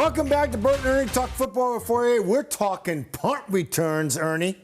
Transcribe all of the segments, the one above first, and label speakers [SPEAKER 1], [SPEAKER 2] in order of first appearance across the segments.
[SPEAKER 1] Welcome back to Burton Ernie Talk Football for you. We're talking punt returns, Ernie.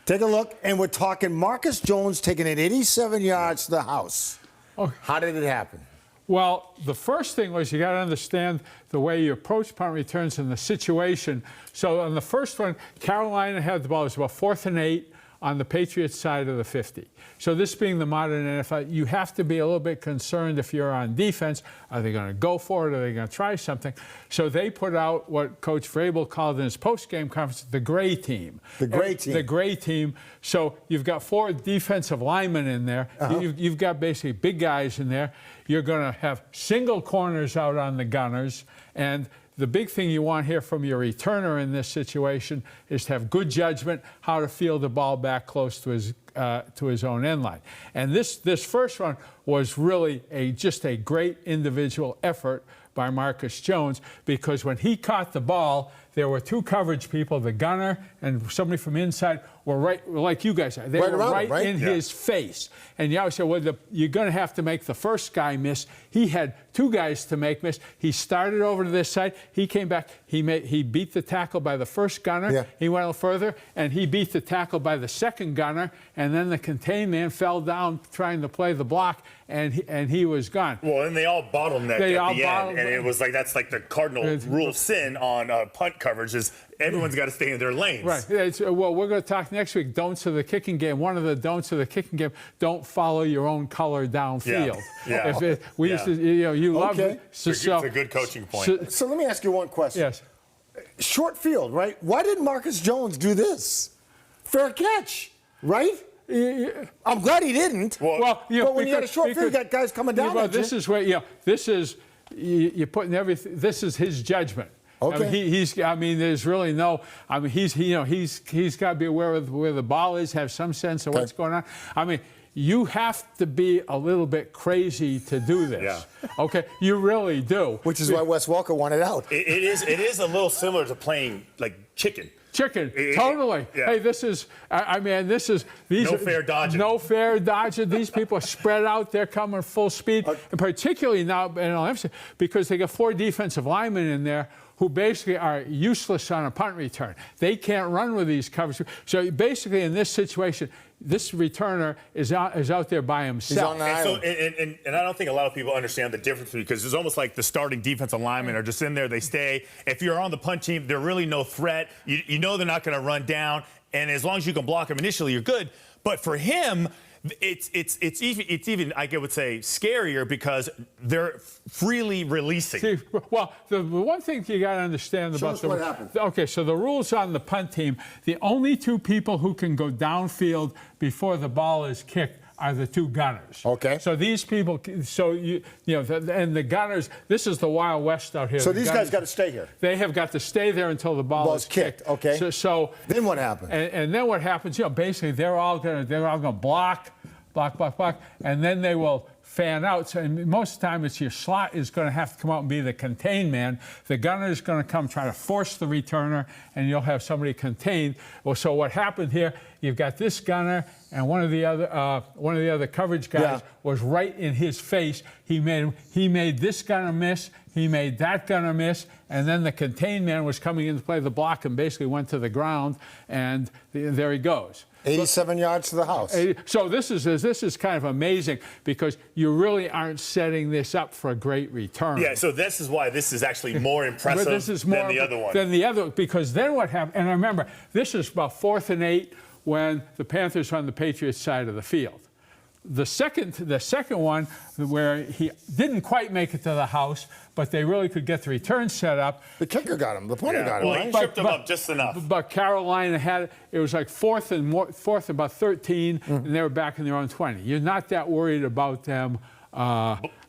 [SPEAKER 1] Take a look, and we're talking Marcus Jones taking it 87 yards to the house.
[SPEAKER 2] Oh.
[SPEAKER 1] How did it happen?
[SPEAKER 2] Well, the first thing was you got to understand the way you approach punt returns and the situation. So on the first one, Carolina had the ball. It was about 4th and 8 on the Patriots side of the 50. So this being the modern NFL, you have to be a little bit concerned if you're on defense. Are they going to go for it? Are they going to try something? So they put out what Coach Vrabel called in his post-game conference the gray team.
[SPEAKER 1] The gray team.
[SPEAKER 2] The gray team. So you've got 4 defensive linemen in there. You've got basically big guys in there. You're going to have single corners out on the gunners. And the big thing you want here from your returner in this situation is to have good judgment how to field the ball back close to his own end line. And this first one was really just a great individual effort by Marcus Jones, because when he caught the ball, there were 2 coverage people, the gunner and somebody from inside, were right, like you guys are. They were right in his face. And you always say, well, you're going to have to make the first guy miss. He had 2 guys to make miss. He started over to this side. He came back. He beat the tackle by the first gunner. Yeah. He went a little further, and he beat the tackle by the second gunner. And then the contained man fell down trying to play the block, and he was gone.
[SPEAKER 3] Well, and they all bottlenecked at the end. And it was like, that's like the cardinal rule of sin on punt coverage is everyone's got to stay in their lanes.
[SPEAKER 2] Right. Well, we're going to talk next week, don'ts of the kicking game. One of the don'ts of the kicking game, don't follow your own color downfield.
[SPEAKER 3] Yeah.
[SPEAKER 2] You love it. So,
[SPEAKER 3] it's a good coaching point.
[SPEAKER 1] So let me ask you one question.
[SPEAKER 2] Yes.
[SPEAKER 1] Short field, right? Why did Marcus Jones do this? Fair catch, right? I'm glad he didn't.
[SPEAKER 2] Well,
[SPEAKER 1] but when you got a short field, you got guys coming down.
[SPEAKER 2] Well, this is where you're putting everything. This is his judgment.
[SPEAKER 1] Okay.
[SPEAKER 2] I mean, there's really no. I mean, he's got to be aware of where the ball is, have some sense of what's going on. I mean, you have to be a little bit crazy to do this.
[SPEAKER 3] Yeah.
[SPEAKER 2] Okay, you really do.
[SPEAKER 1] Which is why Wes Walker wanted out.
[SPEAKER 3] It is a little similar to playing like chicken.
[SPEAKER 2] Totally.
[SPEAKER 3] Yeah.
[SPEAKER 2] Hey, this is
[SPEAKER 3] no fair dodging.
[SPEAKER 2] No fair dodging. These people are spread out. They're coming full speed, and particularly now, because they got 4 defensive linemen in there who basically are useless on a punt return. They can't run with these covers. So basically, in this situation, this returner is out there by himself.
[SPEAKER 1] He's on the island.
[SPEAKER 3] And I don't think a lot of people understand the difference, because it's almost like the starting defensive linemen are just in there. They stay. If you're on the punt team, they're really no threat. You know they're not going to run down. And as long as you can block them initially, you're good. But for him, it's even I would say scarier, because they're freely releasing.
[SPEAKER 2] See, well, the one thing you got to understand about
[SPEAKER 1] what happened.
[SPEAKER 2] Okay, so the rules on the punt team: the only 2 people who can go downfield before the ball is kicked are the 2 gunners.
[SPEAKER 1] Okay.
[SPEAKER 2] So these people, and the gunners. This is the Wild West out here.
[SPEAKER 1] So these guys got to stay here.
[SPEAKER 2] They have got to stay there until the ball is kicked.
[SPEAKER 1] Okay.
[SPEAKER 2] So
[SPEAKER 1] then what happens?
[SPEAKER 2] And then what happens? Basically they're all going to block, and then they will fan out. So most of the time, it's your slot is going to have to come out and be the contained man. The gunner is going to come try to force the returner, and you'll have somebody contained. Well, so what happened here? You've got this gunner, and one of the other coverage guys was right in his face. He made this gunner miss. He made that gunner miss, and then the contained man was coming in to play the block and basically went to the ground, and there he goes.
[SPEAKER 1] 87 yards to the house.
[SPEAKER 2] So this is kind of amazing, because you really aren't setting this up for a great return.
[SPEAKER 3] Yeah, so this is why this is actually more impressive than the other one.
[SPEAKER 2] Because then what happened, and I remember, this is about 4th and 8 when the Panthers are on the Patriots side of the field. The second one, where he didn't quite make it to the house, but they really could get the return set up.
[SPEAKER 1] The kicker got him. The punter got him.
[SPEAKER 3] Well, he tripped him up just enough.
[SPEAKER 2] But Carolina had it was like fourth about 13, and they were back in their own 20. You're not that worried about them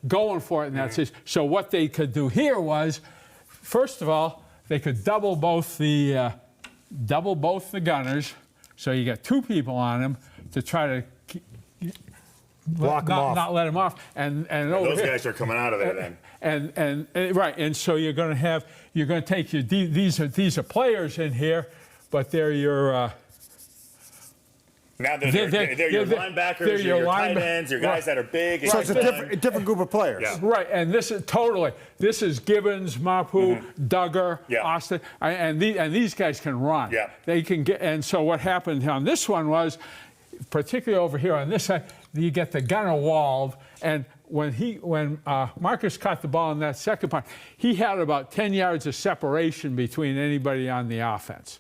[SPEAKER 2] going for it in that situation. So what they could do here was, first of all, they could double both the gunners. So you got 2 people on them to try to not let him off, and
[SPEAKER 3] those guys are coming out of there then.
[SPEAKER 2] And right, and so you're going to take your these are players in here, but they're your
[SPEAKER 3] Now they're your linebackers,
[SPEAKER 2] they're
[SPEAKER 3] your tight ends, your guys that are big.
[SPEAKER 1] So it's a different group of players.
[SPEAKER 3] Yeah.
[SPEAKER 2] Right, and this is Gibbons, Mapu, Duggar, Austin, and these guys can run.
[SPEAKER 3] Yeah.
[SPEAKER 2] They can get, and so what happened on this one was, particularly over here on this side, you get the gunner walled, and when Marcus caught the ball in that second punt, he had about 10 yards of separation between anybody on the offense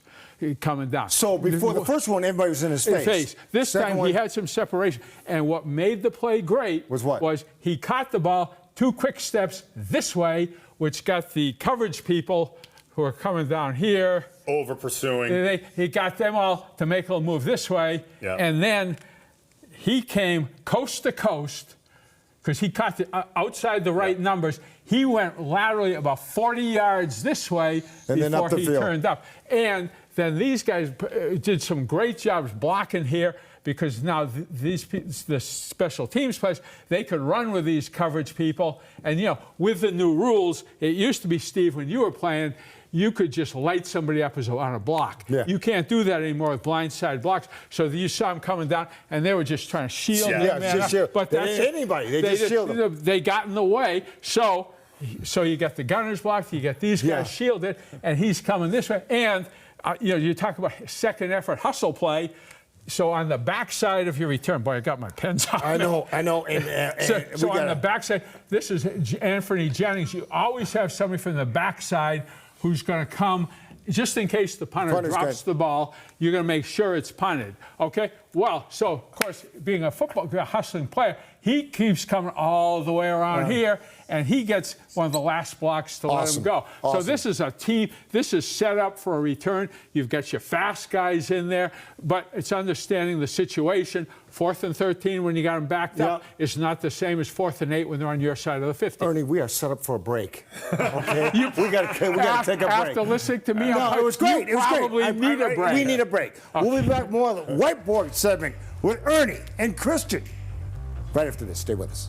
[SPEAKER 2] coming down.
[SPEAKER 1] So before the first one, everybody was in his face.
[SPEAKER 2] This time he had some separation. And what made the play great
[SPEAKER 1] was what?
[SPEAKER 2] Was he caught the ball 2 quick steps this way, which got the coverage people who are coming down here.
[SPEAKER 3] Over pursuing.
[SPEAKER 2] He got them all to make a move this way.
[SPEAKER 3] Yeah.
[SPEAKER 2] And then he came coast to coast because he caught the outside the right numbers. He went laterally about 40 yards this way before he turned up. And then these guys did some great jobs blocking here because now the special teams players, they could run with these coverage people. And, with the new rules, it used to be, Steve, when you were playing, you could just light somebody up on a block.
[SPEAKER 1] Yeah.
[SPEAKER 2] You can't do that anymore with blindside blocks. So you saw them coming down, and they were just trying to shield them.
[SPEAKER 1] Just shield. But they didn't hit anybody. They just shielded them.
[SPEAKER 2] They got in the way. So you got the gunners blocked, you got these guys shielded, and he's coming this way. And, you talk about second effort hustle play. So on the backside of your return, boy, I got my pens out.
[SPEAKER 1] I know. And
[SPEAKER 2] so on the backside, this is Anthony Jennings. You always have somebody from the backside who's going to come, just in case the punter drops the ball, you're going to make sure it's punted. Okay? Well, so, of course, being a hustling player, he keeps coming all the way around here, and he gets one of the last blocks to let him go. So this is a team. This is set up for a return. You've got your fast guys in there, but it's understanding the situation. 4th and 13 when you got them backed up is not the same as 4th and 8 when they're on your side of the 50.
[SPEAKER 1] Ernie, we are set up for a break. Okay? we got to take a break.
[SPEAKER 2] After listening to me,
[SPEAKER 1] it was great.
[SPEAKER 2] You probably need a break.
[SPEAKER 1] We need a break. Okay. We'll be back more of the whiteboard segment with Ernie and Christian right after this. Stay with us.